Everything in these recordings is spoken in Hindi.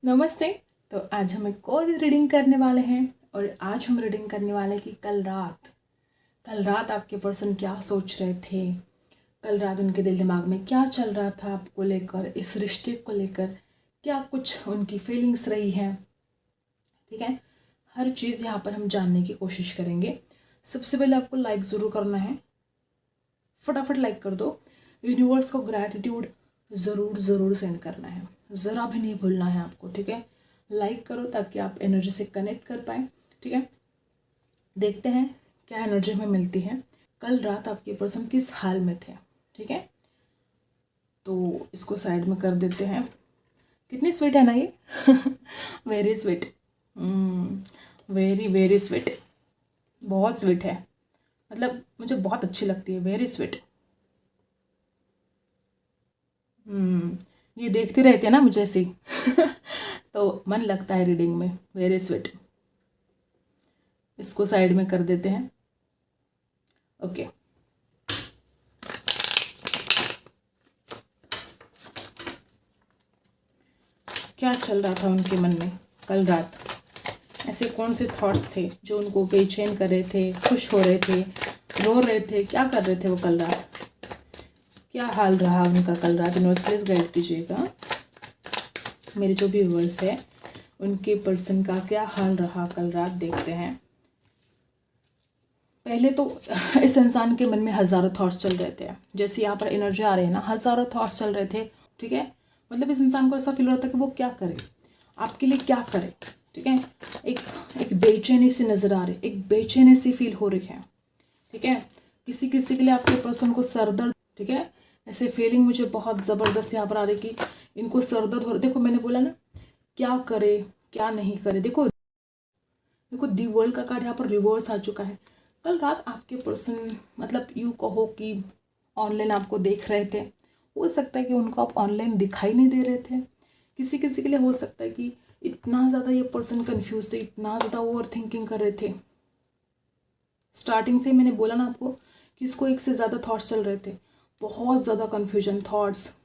नमस्ते। तो आज हम एक और रीडिंग करने वाले हैं और आज हम रीडिंग करने वाले हैं कि कल रात आपके पर्सन क्या सोच रहे थे, कल रात उनके दिल दिमाग में क्या चल रहा था आपको लेकर, इस रिश्ते को लेकर क्या कुछ उनकी फीलिंग्स रही हैं। ठीक है, हर चीज़ यहाँ पर हम जानने की कोशिश करेंगे। सबसे पहले आपको लाइक ज़रूर करना है, फटाफट लाइक कर दो। यूनिवर्स को ग्रैटिट्यूड ज़रूर ज़रूर सेंड करना है, ज़रा भी नहीं भूलना है आपको। ठीक है, लाइक करो ताकि आप एनर्जी से कनेक्ट कर पाएँ। ठीक है, देखते हैं क्या एनर्जी हमें मिलती है। कल रात आपके पर्सन किस हाल में थे। ठीक है, तो इसको साइड में कर देते हैं। कितनी स्वीट है ना ये very sweet, very very sweet, बहुत स्वीट है। मतलब मुझे बहुत अच्छी लगती है, वेरी स्वीट। ये देखती रहती है ना मुझे ऐसी तो मन लगता है रीडिंग में, वेरी स्वीट। इसको साइड में कर देते हैं। ओके, क्या चल रहा था उनके मन में कल रात? ऐसे कौन से थॉट्स थे जो उनको बेचैन कर रहे थे, खुश हो रहे थे, रो रहे थे, क्या कर रहे थे वो कल रात? क्या हाल रहा उनका कल रात? यूनिवर्स प्लीज गाइड कीजिएगा। मेरे जो भी व्यूअर्स है उनके पर्सन का क्या हाल रहा कल रात, देखते हैं। पहले तो इस इंसान के मन में हज़ारों थॉट्स चल रहे थे, जैसे यहाँ पर एनर्जी आ रही है ना, हज़ारों थॉट्स चल रहे थे। ठीक है, मतलब इस इंसान को ऐसा फील हो रहा था कि वो क्या करे, आपके लिए क्या करे। ठीक है, एक एक बेचैनी सी नज़र आ रही, एक बेचैनी सी फील हो रही है। ठीक है, किसी किसी के लिए आपके पर्सन को सरदर्द, ठीक है, ऐसे फीलिंग मुझे बहुत ज़बरदस्त यहाँ पर आ रही कि इनको सरदर्द हो रहा। देखो मैंने बोला ना, क्या करे क्या नहीं करे। देखो देखो, दी वर्ल्ड का कार्ड यहाँ पर रिवर्स आ चुका है। कल रात आपके पर्सन, मतलब यूँ कहो कि ऑनलाइन आपको देख रहे थे, हो सकता है कि उनको आप ऑनलाइन दिखाई नहीं दे रहे थे। किसी किसी के लिए हो सकता है कि इतना ज़्यादा ये पर्सन कंफ्यूज थे, इतना ज़्यादा ओवर थिंकिंग कर रहे थे। स्टार्टिंग से मैंने बोला ना आपको कि इसको एक से ज़्यादा थॉट्स चल रहे थे, बहुत ज़्यादा कन्फ्यूजन थॉट्स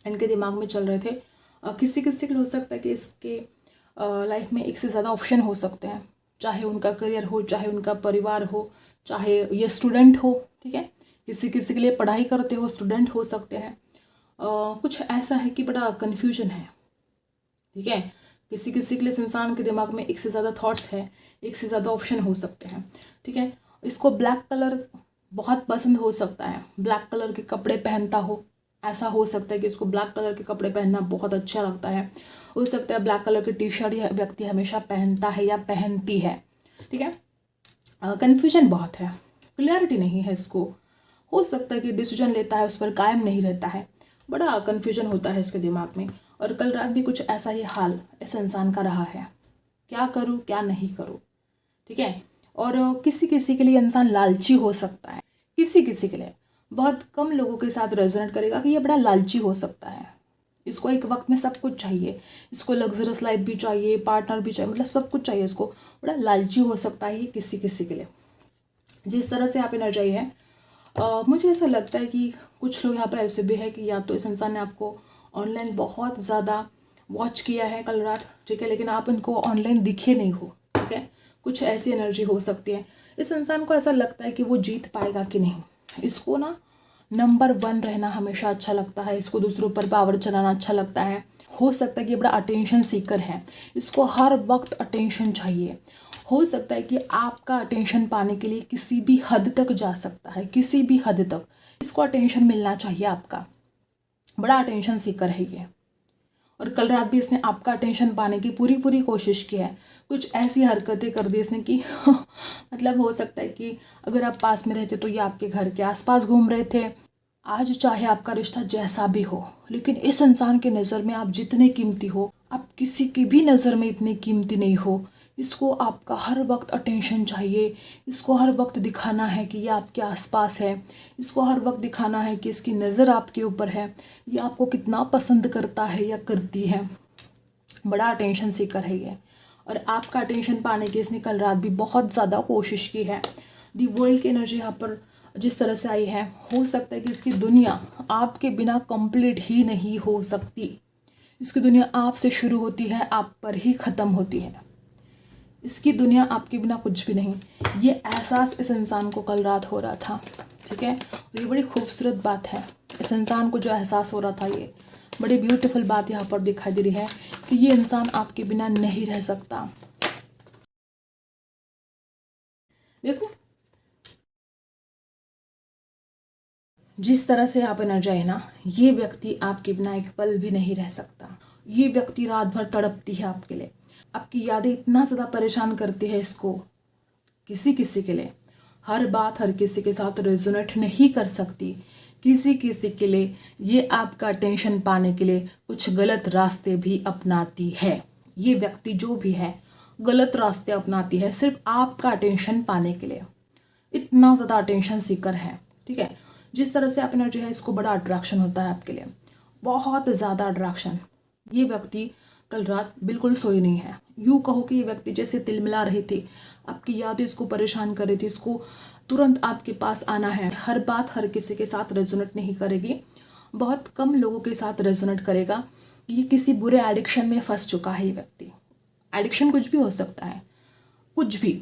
इनके दिमाग में चल रहे थे। किसी किसी के लिए हो सकता है कि इसके लाइफ में एक से ज़्यादा ऑप्शन हो सकते हैं, चाहे उनका करियर हो, चाहे उनका परिवार हो, चाहे ये स्टूडेंट हो। ठीक है, किसी किसी के लिए पढ़ाई करते हो, स्टूडेंट हो सकते हैं। कुछ ऐसा है कि बड़ा कन्फ्यूजन है। ठीक है, किसी किसी के लिए इस इंसान के दिमाग में एक से ज़्यादा थॉट्स है, एक से ज़्यादा ऑप्शन हो सकते हैं। ठीक है, इसको ब्लैक कलर बहुत पसंद हो सकता है, ब्लैक कलर के कपड़े पहनता हो, ऐसा हो सकता है कि इसको ब्लैक कलर के कपड़े पहनना बहुत अच्छा लगता है। हो सकता है ब्लैक कलर की टी शर्ट यह व्यक्ति हमेशा पहनता है या पहनती है। ठीक है, कन्फ्यूजन बहुत है, क्लियरिटी नहीं है इसको। हो सकता है कि डिसीजन लेता है उस पर कायम नहीं रहता है, बड़ा कन्फ्यूजन होता है इसके दिमाग में। और कल रात भी कुछ ऐसा ही हाल इस इंसान का रहा है, क्या करूँ क्या नहीं करूँ। ठीक है, और किसी किसी के लिए इंसान लालची हो सकता है, किसी किसी के लिए, बहुत कम लोगों के साथ रेजोनेट करेगा कि ये बड़ा लालची हो सकता है। इसको एक वक्त में सब कुछ चाहिए, इसको लग्जरियस लाइफ भी चाहिए, पार्टनर भी चाहिए, मतलब सब कुछ चाहिए इसको, बड़ा लालची हो सकता है ये किसी किसी के लिए। जिस तरह से आप एनर्जी है, मुझे ऐसा लगता है कि कुछ लोग यहाँ पर ऐसे भी है कि या तो इस इंसान ने आपको ऑनलाइन बहुत ज़्यादा वॉच किया है कल रात। ठीक है, लेकिन आप इनको ऑनलाइन दिखे नहीं हो। ठीक है, कुछ ऐसी एनर्जी हो सकती है। इस इंसान को ऐसा लगता है कि वो जीत पाएगा कि नहीं, इसको ना नंबर 1 रहना हमेशा अच्छा लगता है, इसको दूसरों पर पावर चलाना अच्छा लगता है। हो सकता है कि ये बड़ा अटेंशन सीकर है, इसको हर वक्त अटेंशन चाहिए। हो सकता है कि आपका अटेंशन पाने के लिए किसी भी हद तक जा सकता है, किसी भी हद तक इसको अटेंशन मिलना चाहिए आपका, बड़ा अटेंशन सीकर है ये। और कल रात भी इसने आपका अटेंशन पाने की पूरी पूरी कोशिश की है, कुछ ऐसी हरकतें कर दी इसने कि मतलब हो सकता है कि अगर आप पास में रहते तो ये आपके घर के आसपास घूम रहे थे। आज चाहे आपका रिश्ता जैसा भी हो, लेकिन इस इंसान की नज़र में आप जितने कीमती हो, आप किसी की भी नज़र में इतने कीमती नहीं हो। इसको आपका हर वक्त अटेंशन चाहिए, इसको हर वक्त दिखाना है कि ये आपके आसपास है, इसको हर वक्त दिखाना है कि इसकी नज़र आपके ऊपर है, ये आपको कितना पसंद करता है या करती है। बड़ा अटेंशन सीकर है ये, और आपका अटेंशन पाने की इसने कल रात भी बहुत ज़्यादा कोशिश की है। दी वर्ल्ड की एनर्जी यहाँ पर जिस तरह से आई है, हो सकता है कि इसकी दुनिया आपके बिना कंप्लीट ही नहीं हो सकती। इसकी दुनिया आपसे शुरू होती है, आप पर ही ख़त्म होती है। इसकी दुनिया आपके बिना कुछ भी नहीं। ये एहसास इस इंसान को कल रात हो रहा था, ठीक है। और ये बड़ी खूबसूरत बात है, इस इंसान को जो एहसास हो रहा था, ये बड़ी ब्यूटीफुल बात यहाँ पर दिखाई दे रही है कि ये इंसान आपके बिना नहीं रह सकता। देखो जिस तरह से आप एनर्जी है ना, ये व्यक्ति आपके बिना एक पल भी नहीं रह सकता। ये व्यक्ति रात भर तड़पती है आपके लिए, आपकी यादें इतना ज़्यादा परेशान करती है इसको। किसी किसी के लिए हर बात हर किसी के साथ रेजोनेट नहीं कर सकती। किसी किसी के लिए ये आपका टेंशन पाने के लिए कुछ गलत रास्ते भी अपनाती है। ये व्यक्ति जो भी है गलत रास्ते अपनाती है सिर्फ आपका अटेंशन पाने के लिए। इतना ज़्यादा अटेंशन सीकर है, ठीक है। जिस तरह से आप एनर्जी है, इसको बड़ा अट्रैक्शन होता है आपके लिए, बहुत ज़्यादा अट्रैक्शन। ये व्यक्ति कल रात बिल्कुल सोई नहीं है। यूँ कहो कि ये व्यक्ति जैसे तिलमिला रही थी, आपकी यादें इसको परेशान कर रही थी, इसको तुरंत आपके पास आना है। हर बात हर किसी के साथ रेजोनेट नहीं करेगी, बहुत कम लोगों के साथ रेजोनेट करेगा। ये किसी बुरे एडिक्शन में फंस चुका है ये व्यक्ति। एडिक्शन कुछ भी हो सकता है, कुछ भी।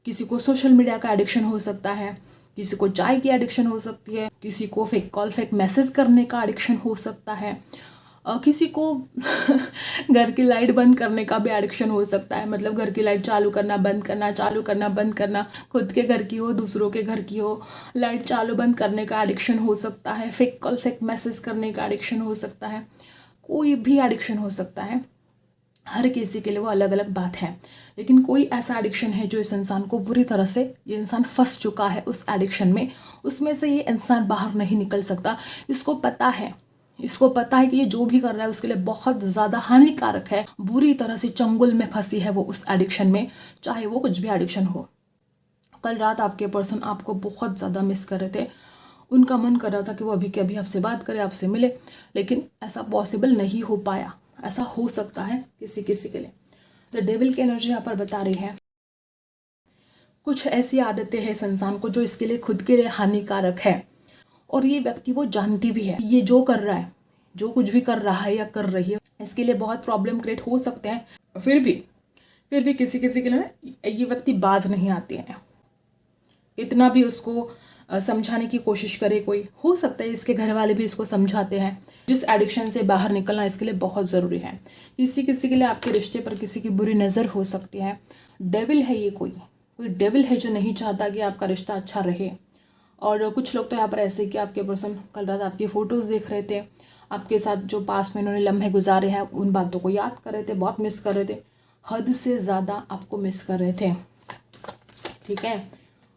किसी को सोशल मीडिया का एडिक्शन हो सकता है, किसी को चाय की एडिक्शन हो सकती है, किसी को फेक कॉल फेक मैसेज करने का एडिक्शन हो सकता है, किसी को घर की लाइट बंद करने का भी एडिक्शन हो सकता है। मतलब घर की लाइट चालू करना बंद करना, चालू करना बंद करना, खुद के घर की हो दूसरों के घर की हो, लाइट चालू बंद करने का एडिक्शन हो सकता है। फेक कॉल फेक मैसेज करने का एडिक्शन हो सकता है। कोई भी एडिक्शन हो सकता है, हर किसी के लिए वो अलग अलग बात है। लेकिन कोई ऐसा एडिक्शन है जो इस इंसान को बुरी तरह से, ये इंसान फंस चुका है उस एडिक्शन में, उसमें से ये इंसान बाहर नहीं निकल सकता। इसको पता है, इसको पता है कि ये जो भी कर रहा है उसके लिए बहुत ज़्यादा हानिकारक है। बुरी तरह से चंगुल में फंसी है वो उस एडिक्शन में, चाहे वो कुछ भी एडिक्शन हो। कल रात आपके पर्सन आपको बहुत ज़्यादा मिस कर रहे थे। उनका मन कर रहा था कि वो अभी के अभी आपसे बात करे, आपसे मिले, लेकिन ऐसा पॉसिबल नहीं हो पाया। ऐसा हो सकता है किसी किसी के लिए। द डेविल की एनर्जी यहाँ पर बता रही है कुछ ऐसी आदतें हैं इस इंसान को जो इसके लिए खुद के लिए हानिकारक है। और ये व्यक्ति वो जानती भी है, ये जो कर रहा है, जो कुछ भी कर रहा है या कर रही है, इसके लिए बहुत प्रॉब्लम क्रिएट हो सकते हैं। फिर भी किसी किसी के लिए ये व्यक्ति बाज नहीं आते हैं। इतना भी उसको समझाने की कोशिश करे कोई, हो सकता है इसके घर वाले भी इसको समझाते हैं। जिस एडिक्शन से बाहर निकलना इसके लिए बहुत ज़रूरी है। किसी किसी के लिए आपके रिश्ते पर किसी की बुरी नज़र हो सकती है। डेविल है ये, कोई डेविल है जो नहीं चाहता कि आपका रिश्ता अच्छा रहे। और कुछ लोग तो यहाँ पर ऐसे कि आपके पर्सन कल रात आपकी फ़ोटोज़ देख रहे थे, आपके साथ जो पास में उन्होंने लम्हे गुजारे हैं उन बातों को याद कर रहे थे, बहुत मिस कर रहे थे, हद से ज़्यादा आपको मिस कर रहे थे, ठीक है।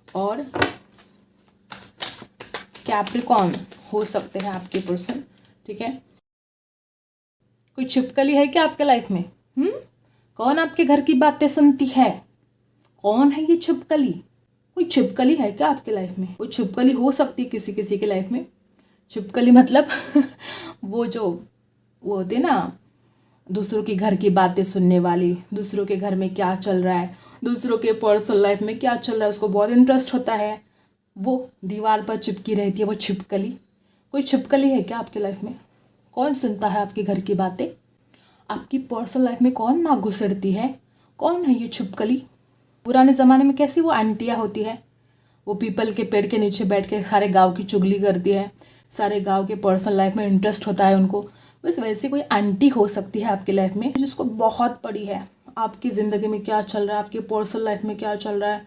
और कैप्रिकॉर्न हो सकते हैं आपके पर्सन, ठीक है। कोई छिपकली है क्या आपके लाइफ में? कौन आपके घर की बातें सुनती है? कौन है ये छिपकली? कोई छिपकली है क्या आपके लाइफ में? कोई छिपकली हो सकती है किसी किसी के लाइफ में। छिपकली मतलब वो होते ना, दूसरों के घर की बातें सुनने वाली, दूसरों के घर में क्या चल रहा है, दूसरों के पर्सनल लाइफ में क्या चल रहा है, उसको बहुत इंटरेस्ट होता है, वो दीवार पर चिपकी रहती है, वो छिपकली। कोई छिपकली है क्या आपकी लाइफ में? कौन सुनता है आपके घर की बातें? आपकी पर्सनल लाइफ में कौन ना घुसरती है? कौन है ये छिपकली? पुराने ज़माने में कैसी वो आंटियाँ होती है, वो पीपल के पेड़ के नीचे बैठ के सारे गांव की चुगली करती है, सारे गांव के पर्सनल लाइफ में इंटरेस्ट होता है उनको। बस वैसी कोई आंटी हो सकती है आपकी लाइफ में जिसको बहुत पड़ी है आपकी ज़िंदगी में क्या चल रहा है, आपकी पर्सनल लाइफ में क्या चल रहा है,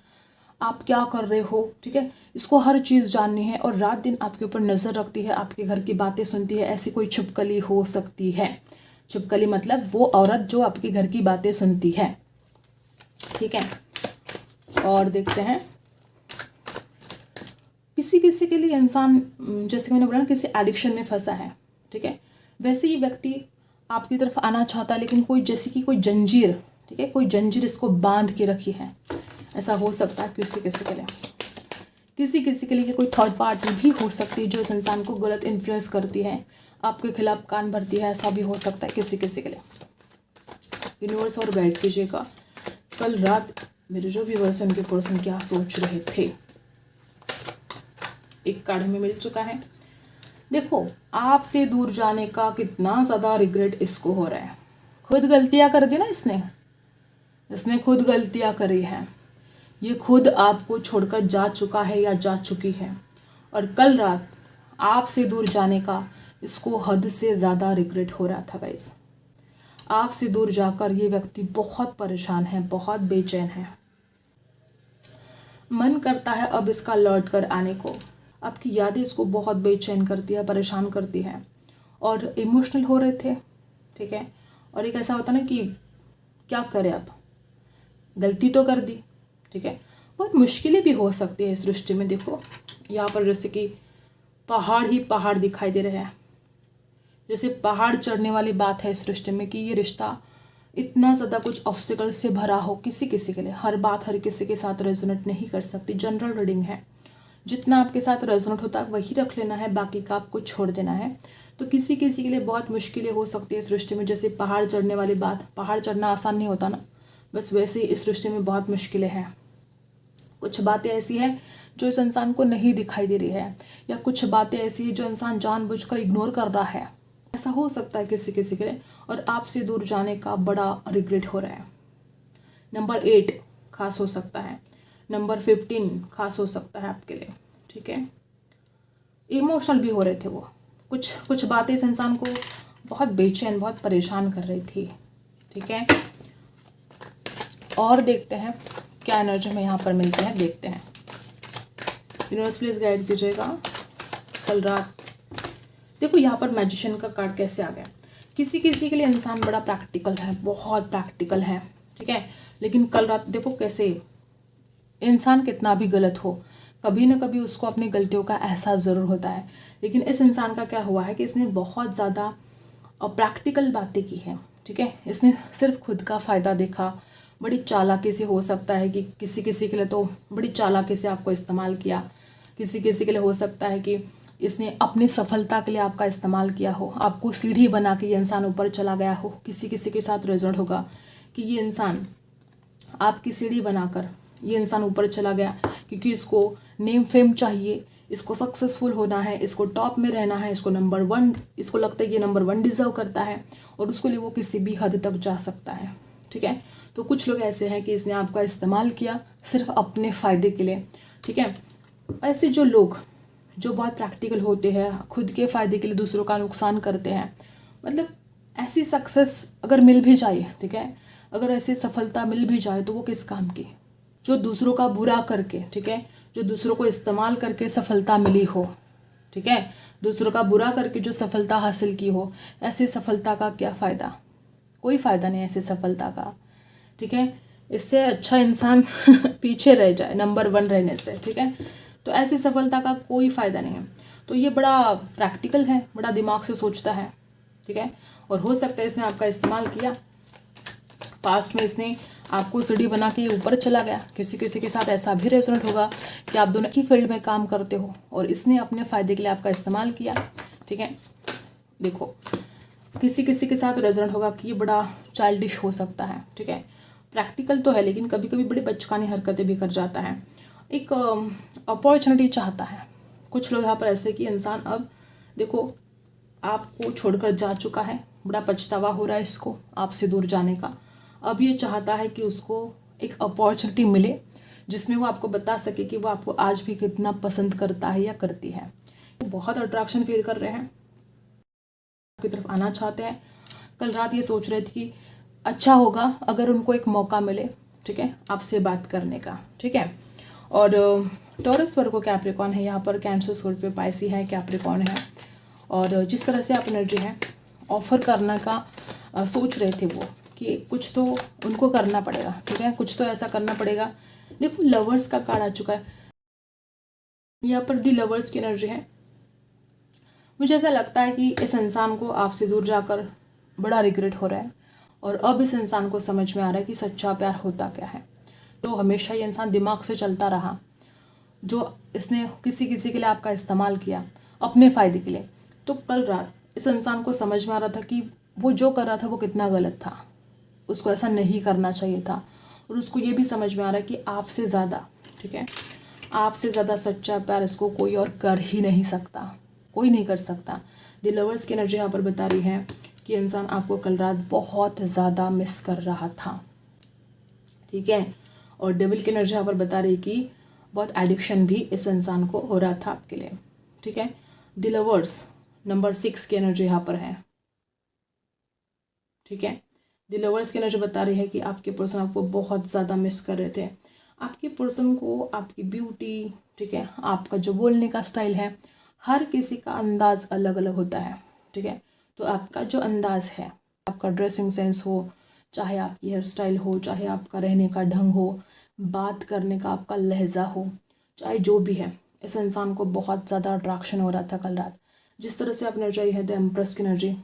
आप क्या कर रहे हो, ठीक है। इसको हर चीज़ जाननी है और रात दिन आपके ऊपर नज़र रखती है, आपके घर की बातें सुनती है। ऐसी कोई छिपकली हो सकती है। छिपकली मतलब वो औरत जो आपके घर की बातें सुनती है, ठीक है। और देखते हैं किसी किसी के लिए इंसान, जैसे मैंने बोला ना, किसी एडिक्शन में फंसा है, ठीक है। वैसे ही व्यक्ति आपकी तरफ आना चाहता है, लेकिन कोई जैसे कि कोई जंजीर, ठीक है, कोई जंजीर इसको बांध के रखी है। ऐसा हो सकता है किसी किसी के लिए। किसी किसी के लिए कोई थर्ड पार्टी भी हो सकती है जो इस इंसान को गलत इन्फ्लुएंस करती है, आपके खिलाफ कान भरती है। ऐसा भी हो सकता है किसी किसी के लिए। यूनिवर्स और गाइड कीजिएगा कल रात मेरे जो व्यूअर्स हैं उनके पर्सन क्या सोच रहे थे। एक कार्ड हमें मिल चुका है, देखो, आपसे दूर जाने का कितना ज़्यादा रिग्रेट इसको हो रहा है। खुद गलतियाँ कर दी ना इसने खुद गलतियाँ करी हैं। ये खुद आपको छोड़कर जा चुका है या जा चुकी है, और कल रात आपसे दूर जाने का इसको हद से ज़्यादा रिग्रेट हो रहा था गाइस। आपसे दूर जाकर ये व्यक्ति बहुत परेशान है, बहुत बेचैन है। मन करता है अब इसका लौट कर आने को। आपकी यादें इसको बहुत बेचैन करती है, परेशान करती है, और इमोशनल हो रहे थे, ठीक है। और एक ऐसा होता ना कि क्या करें, अब गलती तो कर दी, ठीक है। बहुत मुश्किलें भी हो सकती है इस दृष्टि में। देखो यहाँ पर जैसे कि पहाड़ ही पहाड़ दिखाई दे रहे हैं, जैसे पहाड़ चढ़ने वाली बात है इस रिश्ते में, कि ये रिश्ता इतना ज़्यादा कुछ ऑब्स्टिकल से भरा हो किसी किसी के लिए। हर बात हर किसी के साथ रेजोनेट नहीं कर सकती। जनरल रीडिंग है, जितना आपके साथ रेजोनेट होता है वही रख लेना है, बाकी का आपको छोड़ देना है। तो किसी किसी के लिए बहुत मुश्किलें हो सकती है इस रिश्ते में। जैसे पहाड़ चढ़ने वाली बात, पहाड़ चढ़ना आसान नहीं होता ना, बस वैसे ही इस रिश्ते में बहुत मुश्किलें हैं। कुछ बातें ऐसी हैं जो इस इंसान को नहीं दिखाई दे रही है, या कुछ बातें ऐसी हैं जो इंसान जानबूझकर इग्नोर कर रहा है। ऐसा हो सकता है किसी किसी के लिए, और आपसे दूर जाने का बड़ा रिग्रेट हो रहा है। नंबर 8 खास हो सकता है, नंबर 15 खास हो सकता है आपके लिए, ठीक है। इमोशनल भी हो रहे थे वो। कुछ बातें इस इंसान को बहुत बेचैन, बहुत परेशान कर रही थी, ठीक है। और देखते हैं क्या एनर्जी में यहाँ पर मिलते हैं, देखते हैं। यूनिवर्स प्लीज गाइड कीजिएगा कल रात। देखो यहाँ पर मैजिशियन का कार्ड कैसे आ गया। किसी किसी के लिए इंसान बड़ा प्रैक्टिकल है, बहुत प्रैक्टिकल है, ठीक है। लेकिन कल रात देखो कैसे इंसान कितना भी गलत हो, कभी ना कभी उसको अपनी गलतियों का एहसास ज़रूर होता है। लेकिन इस इंसान का क्या हुआ है कि इसने बहुत ज़्यादा प्रैक्टिकल बातें की हैं, ठीक है। इसने सिर्फ खुद का फ़ायदा देखा। बड़ी चालाकी से हो सकता है कि किसी किसी के लिए तो बड़ी चालाकी से आपको इस्तेमाल किया। किसी किसी के लिए हो सकता है कि इसने अपनी सफलता के लिए आपका इस्तेमाल किया हो, आपको सीढ़ी बना के ये इंसान ऊपर चला गया हो। किसी किसी के साथ रिजल्ट होगा कि ये इंसान आपकी सीढ़ी बनाकर ये इंसान ऊपर चला गया, क्योंकि इसको नेम फेम चाहिए, इसको सक्सेसफुल होना है, इसको टॉप में रहना है, इसको नंबर 1, इसको लगता है ये नंबर 1 डिज़र्व करता है, और उसके लिए वो किसी भी हद तक जा सकता है, ठीक है। तो कुछ लोग ऐसे हैं कि इसने आपका इस्तेमाल किया सिर्फ अपने फ़ायदे के लिए, ठीक है। ऐसे जो लोग जो बहुत प्रैक्टिकल होते हैं, खुद के फ़ायदे के लिए दूसरों का नुकसान करते हैं, मतलब ऐसी सक्सेस अगर मिल भी जाए, ठीक है, अगर ऐसी सफलता मिल भी जाए तो वो किस काम की। जो दूसरों का बुरा करके, ठीक है, जो दूसरों को इस्तेमाल करके सफलता मिली हो, ठीक है, दूसरों का बुरा करके जो सफलता हासिल की हो, ऐसी सफलता का क्या फ़ायदा। कोई फ़ायदा नहीं ऐसी सफलता का, ठीक है। इससे अच्छा इंसान पीछे रह जाए नंबर 1 रहने से, ठीक है। तो ऐसी सफलता का कोई फ़ायदा नहीं है। तो ये बड़ा प्रैक्टिकल है, बड़ा दिमाग से सोचता है, ठीक है। और हो सकता है इसने आपका इस्तेमाल किया, पास्ट में इसने आपको सीढ़ी बना के ऊपर चला गया। किसी किसी के साथ ऐसा भी रेजोनेट होगा कि आप दोनों की फील्ड में काम करते हो और इसने अपने फ़ायदे के लिए आपका इस्तेमाल किया, ठीक है। देखो किसी किसी के साथ रेजोनेट होगा कि ये बड़ा चाइल्डिश हो सकता है, ठीक है। प्रैक्टिकल तो है लेकिन कभी कभी बड़ी बचकानी हरकतें भी कर जाता है। एक अपॉर्चुनिटी चाहता है। कुछ लोग यहाँ पर ऐसे कि इंसान अब देखो आपको छोड़कर जा चुका है, बड़ा पछतावा हो रहा है इसको आपसे दूर जाने का। अब ये चाहता है कि उसको एक अपॉर्चुनिटी मिले जिसमें वो आपको बता सके कि वो आपको आज भी कितना पसंद करता है या करती है। बहुत अट्रैक्शन फील कर रहे हैं, आपकी तरफ आना चाहते हैं। कल रात ये सोच रहे थे कि अच्छा होगा अगर उनको एक मौका मिले, ठीक है, आपसे बात करने का, ठीक है। और टॉरस, वर्गो, कैप्रिकॉर्न है यहाँ पर, कैंसर, स्कॉर्पियो, पाइसी है, कैप्रिकॉर्न है। और जिस तरह से आप एनर्जी है ऑफर करने का सोच रहे थे वो, कि कुछ तो उनको करना पड़ेगा, ठीक है, कुछ तो ऐसा करना पड़ेगा। देखो लवर्स का कार्ड आ चुका है यहाँ पर, दी लवर्स की एनर्जी है। मुझे ऐसा लगता है कि इस इंसान को आपसे दूर जाकर बड़ा रिग्रेट हो रहा है, और अब इस इंसान को समझ में आ रहा है कि सच्चा प्यार होता क्या है। तो हमेशा ये इंसान दिमाग से चलता रहा, जो इसने किसी किसी के लिए आपका इस्तेमाल किया अपने फ़ायदे के लिए, तो कल रात इस इंसान को समझ में आ रहा था कि वो जो कर रहा था वो कितना गलत था, उसको ऐसा नहीं करना चाहिए था। और उसको ये भी समझ में आ रहा है कि आपसे ज़्यादा, ठीक है, आपसे ज़्यादा सच्चा प्यार इसको कोई और कर ही नहीं सकता, कोई नहीं कर सकता। द लवर्स की एनर्जी यहाँ पर बता रही है कि इंसान आपको कल रात बहुत ज़्यादा मिस कर रहा था, ठीक है। और डेविल की एनर्जी यहाँ पर बता रही कि बहुत एडिक्शन भी इस इंसान को हो रहा था आपके लिए, ठीक है। द लवर्स नंबर 6 की एनर्जी यहाँ पर है, ठीक है। द लवर्स की एनर्जी बता रही है कि आपके पर्सन आपको बहुत ज़्यादा मिस कर रहे थे। आपके पर्सन को आपकी ब्यूटी, ठीक है, आपका जो बोलने का स्टाइल है, हर किसी का अंदाज़ अलग अलग होता है, ठीक है। तो आपका जो अंदाज़ है, आपका ड्रेसिंग सेंस हो, चाहे आपकी हेयर स्टाइल हो, चाहे आपका रहने का ढंग हो, बात करने का आपका लहजा हो, चाहे जो भी है, इस इंसान को बहुत ज़्यादा अट्रैक्शन हो रहा था कल रात। जिस तरह से आप एनर्जी है द एम्प्रेस की एनर्जी,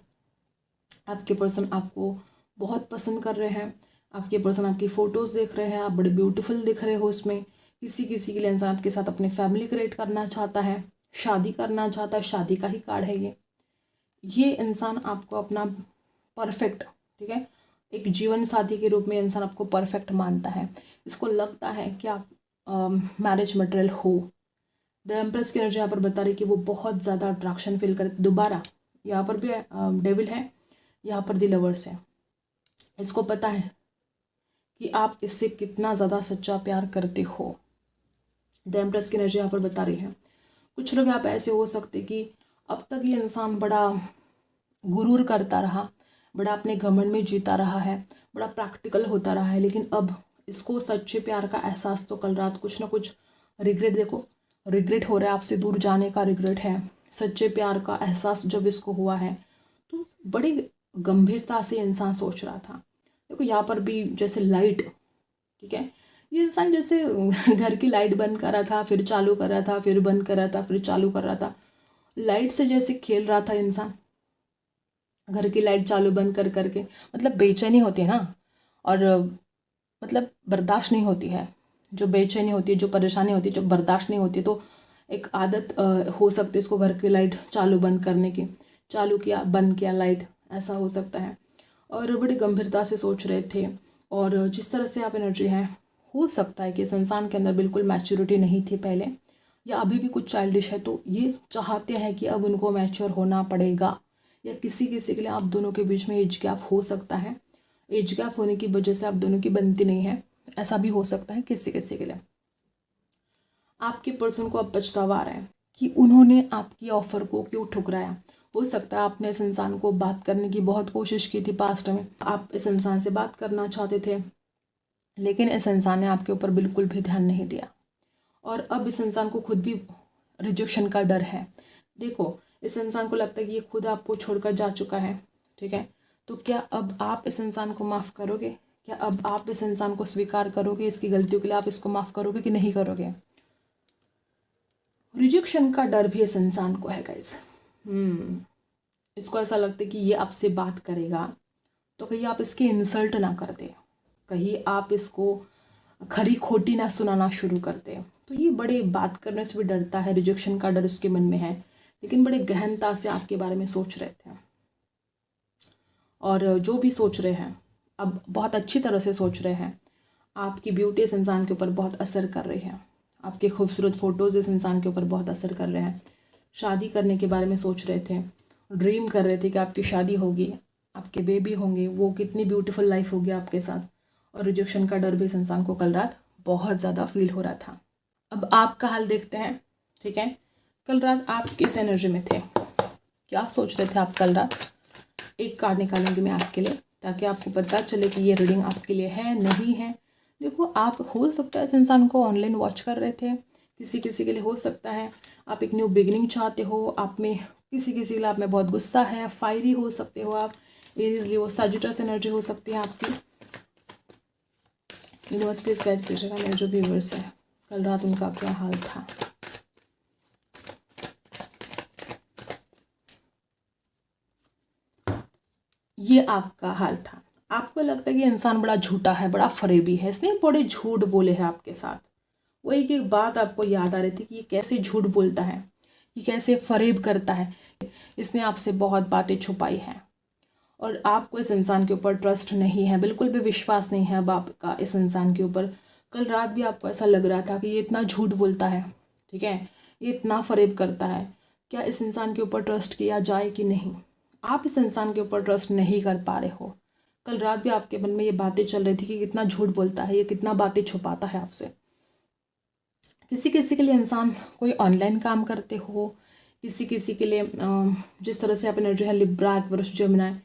आपके पर्सन आपको बहुत पसंद कर रहे हैं, आपके पर्सन आपकी फ़ोटोज़ देख रहे हैं, आप बड़े ब्यूटीफुल दिख रहे हो उसमें। किसी किसी के लिए इंसान आपके साथ अपनी फैमिली क्रिएट करना चाहता है, शादी करना चाहता है, शादी का ही कार्ड है ये इंसान आपको अपना परफेक्ट, ठीक है, एक जीवन साथी के रूप में इंसान आपको परफेक्ट मानता है। इसको लगता है कि आप मैरिज मटेरियल हो। द एम्प्रेस की एनर्जी यहाँ पर बता रही कि वो बहुत ज़्यादा अट्रैक्शन फील करे। दोबारा यहाँ पर भी डेविल है, यहाँ पर द लवर्स है। इसको पता है कि आप इससे कितना ज़्यादा सच्चा प्यार करते हो। द एम्प्रेस की एनर्जी यहाँ पर बता रही है कुछ लोग आप ऐसे हो सकते कि अब तक ये इंसान बड़ा गुरूर करता रहा, बड़ा अपने घमंड में जीता रहा है, बड़ा प्रैक्टिकल होता रहा है, लेकिन अब इसको सच्चे प्यार का एहसास तो कल रात कुछ ना कुछ रिग्रेट, देखो रिग्रेट हो रहा है, आपसे दूर जाने का रिग्रेट है। सच्चे प्यार का एहसास जब इसको हुआ है तो बड़ी गंभीरता से इंसान सोच रहा था। देखो यहाँ पर भी जैसे लाइट, ठीक है, ये इंसान जैसे घर की लाइट बंद कर रहा था, फिर चालू कर रहा था, फिर बंद कर रहा था, फिर चालू कर रहा था, लाइट से जैसे खेल रहा था इंसान, घर की लाइट चालू बंद कर करके। मतलब बेचैनी होती है ना, और मतलब बर्दाश्त नहीं होती है, जो बेचैनी होती है, जो परेशानी होती है, जो बर्दाश्त नहीं होती, तो एक आदत हो सकती है इसको घर की लाइट चालू बंद करने की। चालू किया, बंद किया लाइट, ऐसा हो सकता है। और बड़ी गंभीरता से सोच रहे थे। और जिस तरह से आप एनर्जी हैं, हो सकता है कि इस इंसान के अंदर बिल्कुल मैच्योरिटी नहीं थी पहले, या अभी भी कुछ चाइल्डिश है, तो ये चाहते हैं कि अब उनको मैच्योर होना पड़ेगा। या किसी किसी के लिए आप दोनों के बीच में एज गैप हो सकता है, एज गैप होने की वजह से आप दोनों की बनती नहीं है, ऐसा भी हो सकता है किसी किसी के लिए। आपके पर्सन को अब पछतावा आ रहा है कि उन्होंने आपकी ऑफर को क्यों ठुकराया। हो सकता है आपने इस इंसान को बात करने की बहुत कोशिश की थी पास्ट में, आप इस इंसान से बात करना चाहते थे, लेकिन इस इंसान ने आपके ऊपर बिल्कुल भी ध्यान नहीं दिया। और अब इस इंसान को खुद भी रिजेक्शन का डर है। देखो, इस इंसान को लगता है कि ये खुद आपको छोड़कर जा चुका है, ठीक है। तो क्या अब आप इस इंसान को माफ़ करोगे? क्या अब आप इस इंसान को स्वीकार करोगे? इसकी गलतियों के लिए आप इसको माफ़ करोगे कि नहीं करोगे? रिजेक्शन का डर भी इस इंसान को है गाइस। इसको ऐसा लगता है कि ये आपसे बात करेगा तो कहीं आप इसकी इंसल्ट ना कर दे, कहीं आप इसको खरी खोटी ना सुनाना शुरू कर दे। तो ये बड़े बात करने से भी डरता है, रिजेक्शन का डर इसके मन में है, लेकिन बड़े गहनता से आपके बारे में सोच रहे थे। और जो भी सोच रहे हैं अब बहुत अच्छी तरह से सोच रहे हैं। आपकी ब्यूटी इस इंसान के ऊपर बहुत असर कर रही है, आपके खूबसूरत फ़ोटोज़ इस इंसान के ऊपर बहुत असर कर रहे हैं। शादी करने के बारे में सोच रहे थे, ड्रीम कर रहे थे कि आपकी शादी होगी, आपके बेबी होंगे, वो कितनी ब्यूटीफुल लाइफ होगी आपके साथ। और रिजेक्शन का डर भी इस इंसान को कल रात बहुत ज़्यादा फील हो रहा था। अब आपका हाल देखते हैं, ठीक है। कल रात आप किस एनर्जी में थे, क्या सोच रहे थे आप कल रात? एक कार्ड निकालेंगे मैं आपके लिए, ताकि आपको पता चले कि ये रीडिंग आपके लिए है नहीं है। देखो, आप हो सकता है इस इंसान को ऑनलाइन वॉच कर रहे थे, किसी किसी के लिए हो सकता है आप एक न्यू बिगिनिंग चाहते हो, आप में किसी किसी के लिए आप में बहुत गुस्सा है, फायरी हो सकते हो आप, एरीज लियो सजिटस एनर्जी हो सकती है आपकी। यूनिवर्स प्लीज गाइड कीजिएगा मेरे जो व्यूअर्स है, कल रात उनका क्या हाल था। ये आपका हाल था। आपको लगता है कि इंसान बड़ा झूठा है, बड़ा फरेबी है, इसने बड़े झूठ बोले हैं आपके साथ। वो एक एक बात आपको याद आ रही थी कि ये कैसे झूठ बोलता है, ये कैसे फरेब करता है, इसने आपसे बहुत बातें छुपाई हैं। और आपको इस इंसान के ऊपर ट्रस्ट नहीं है, बिल्कुल भी विश्वास नहीं है अब आपका इस इंसान के ऊपर। कल रात भी आपको ऐसा लग रहा था कि ये इतना झूठ बोलता है, ठीक है, ये इतना फरेब करता है, क्या इस इंसान के ऊपर ट्रस्ट किया जाए कि नहीं। आप इस इंसान के ऊपर ट्रस्ट नहीं कर पा रहे हो। कल रात भी आपके मन में ये बातें चल रही थी कि कितना झूठ बोलता है, ये कितना बातें छुपाता है आपसे। किसी किसी के लिए इंसान कोई ऑनलाइन काम करते हो, किसी किसी के लिए जिस तरह से आप एनर्जी है लिब्रा एक्वेरियस जेमिनी,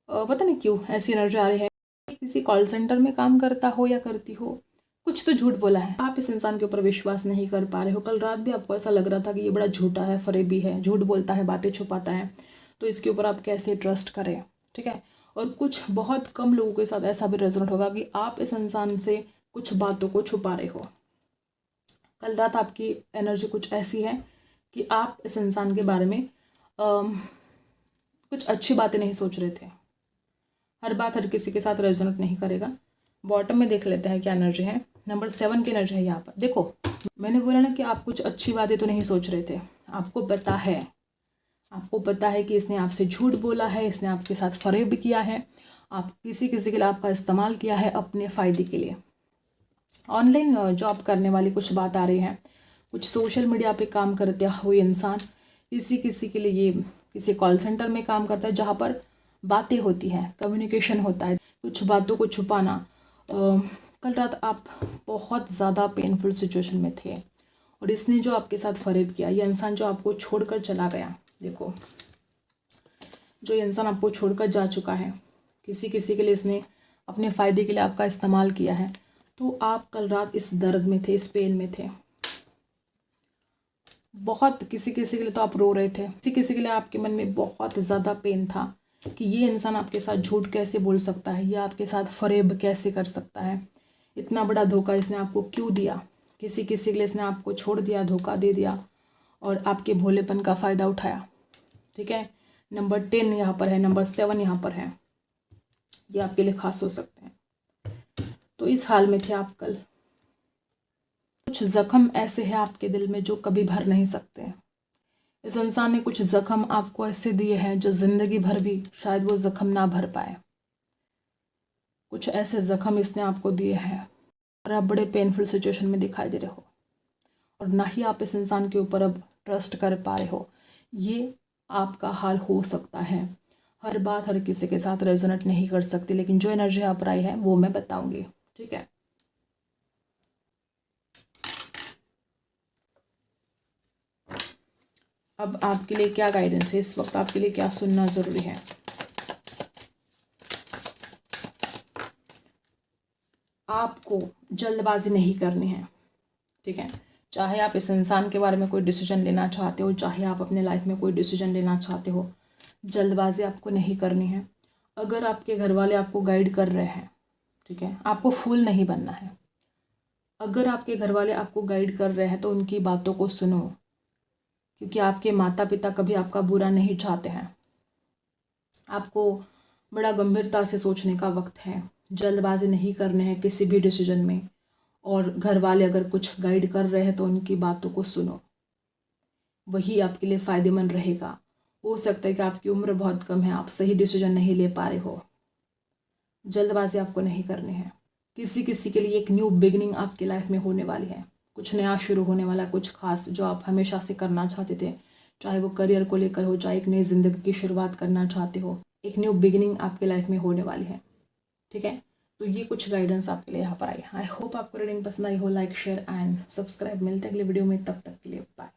पता नहीं क्यों ऐसी एनर्जी आ रही है। किसी कॉल सेंटर में काम करता हो या करती हो, कुछ तो झूठ बोला है, आप इस इंसान के ऊपर विश्वास नहीं कर पा रहे हो। कल रात भी आपको ऐसा लग रहा था कि ये बड़ा झूठा है, फरेबी है, झूठ बोलता है, बातें छुपाता है, तो इसके ऊपर आप कैसे ट्रस्ट करें। ठीक है। और कुछ बहुत कम लोगों के साथ ऐसा भी रेजोनेट होगा कि आप इस इंसान से कुछ बातों को छुपा रहे हो। कल रात आपकी एनर्जी कुछ ऐसी है कि आप इस इंसान के बारे में कुछ अच्छी बातें नहीं सोच रहे थे। हर बात हर किसी के साथ रेजोनेट नहीं करेगा। बॉटम में देख लेते हैं क्या एनर्जी है। नंबर 7 की एनर्जी है यहाँ पर। देखो, मैंने बोला ना कि आप कुछ अच्छी बातें तो नहीं सोच रहे थे। आपको पता है कि इसने आपसे झूठ बोला है, इसने आपके साथ फरेब किया है, आप किसी किसी के लिए आपका इस्तेमाल किया है अपने फ़ायदे के लिए। ऑनलाइन जॉब करने वाली कुछ बात आ रही है, कुछ सोशल मीडिया पे काम करते हुए इंसान किसी किसी के लिए ये किसी कॉल सेंटर में काम करता है जहाँ पर बातें होती हैं, कम्युनिकेशन होता है, कुछ बातों को छुपाना। कल रात आप बहुत ज़्यादा पेनफुल सिचुएशन में थे और इसने जो आपके साथ फरेब किया, ये इंसान जो आपको छोड़कर चला गया, देखो जो इंसान आपको छोड़कर जा चुका है, किसी किसी के लिए इसने अपने फ़ायदे के लिए आपका इस्तेमाल किया है, तो आप कल रात इस दर्द में थे, इस पेन में थे बहुत। किसी किसी के लिए तो आप रो रहे थे, किसी किसी के लिए आपके मन में बहुत ज़्यादा पेन था कि ये इंसान आपके साथ झूठ कैसे बोल सकता है, ये आपके साथ फरेब कैसे कर सकता है, इतना बड़ा धोखा इसने आपको क्यों दिया। किसी किसी के लिए इसने आपको छोड़ दिया, धोखा दे दिया और आपके भोलेपन का फ़ायदा उठाया। ठीक है। नंबर 10 यहाँ पर है, नंबर 7 यहाँ पर है, ये आपके लिए खास हो सकते हैं। तो इस हाल में थे आप कल। कुछ जख्म ऐसे हैं आपके दिल में जो कभी भर नहीं सकते। इस इंसान ने कुछ जख्म आपको ऐसे दिए हैं जो ज़िंदगी भर भी शायद वो जख्म ना भर पाए। कुछ ऐसे जख्म इसने आपको दिए हैं और आप बड़े पेनफुल सिचुएशन में दिखाई दे रहे हो और ना ही आप इस इंसान के ऊपर अब ट्रस्ट कर पा रहे हो। ये आपका हाल हो सकता है। हर बात हर किसी के साथ रेजोनेट नहीं कर सकती, लेकिन जो एनर्जी आप आई है वो मैं बताऊंगी। ठीक है। अब आपके लिए क्या गाइडेंस है, इस वक्त आपके लिए क्या सुनना ज़रूरी है। आपको जल्दबाजी नहीं करनी है। ठीक है। चाहे आप इस इंसान के बारे में कोई डिसीजन लेना चाहते हो, चाहे आप अपने लाइफ में कोई डिसीजन लेना चाहते हो, जल्दबाजी आपको नहीं करनी है। अगर आपके घर वाले आपको गाइड कर रहे हैं, ठीक है, आपको फूल नहीं बनना है। अगर आपके घर वाले आपको गाइड कर रहे हैं तो उनकी बातों को सुनो, क्योंकि आपके माता पिता कभी आपका बुरा नहीं चाहते हैं। आपको बड़ा गंभीरता से सोचने का वक्त है। जल्दबाजी नहीं करने हैं किसी भी डिसीजन में, और घर वाले अगर कुछ गाइड कर रहे हैं तो उनकी बातों को सुनो, वही आपके लिए फ़ायदेमंद रहेगा। हो सकता है कि आपकी उम्र बहुत कम है, आप सही डिसीजन नहीं ले पा रहे हो। जल्दबाजी आपको नहीं करनी है। किसी किसी के लिए एक न्यू बिगिनिंग आपकी लाइफ में होने वाली है, कुछ नया शुरू होने वाला, कुछ खास जो आप हमेशा से करना चाहते थे, चाहे वो करियर को लेकर हो, चाहे एक नई ज़िंदगी की शुरुआत करना चाहते हो, एक न्यू बिगिनिंग आपके लाइफ में होने वाली है। ठीक है। तो ये कुछ गाइडेंस आपके लिए यहाँ पर आई। आई होप आपको रीडिंग पसंद आई हो। Like share and subscribe. मिलते हैं अगले वीडियो में, तब तक के लिए बाय।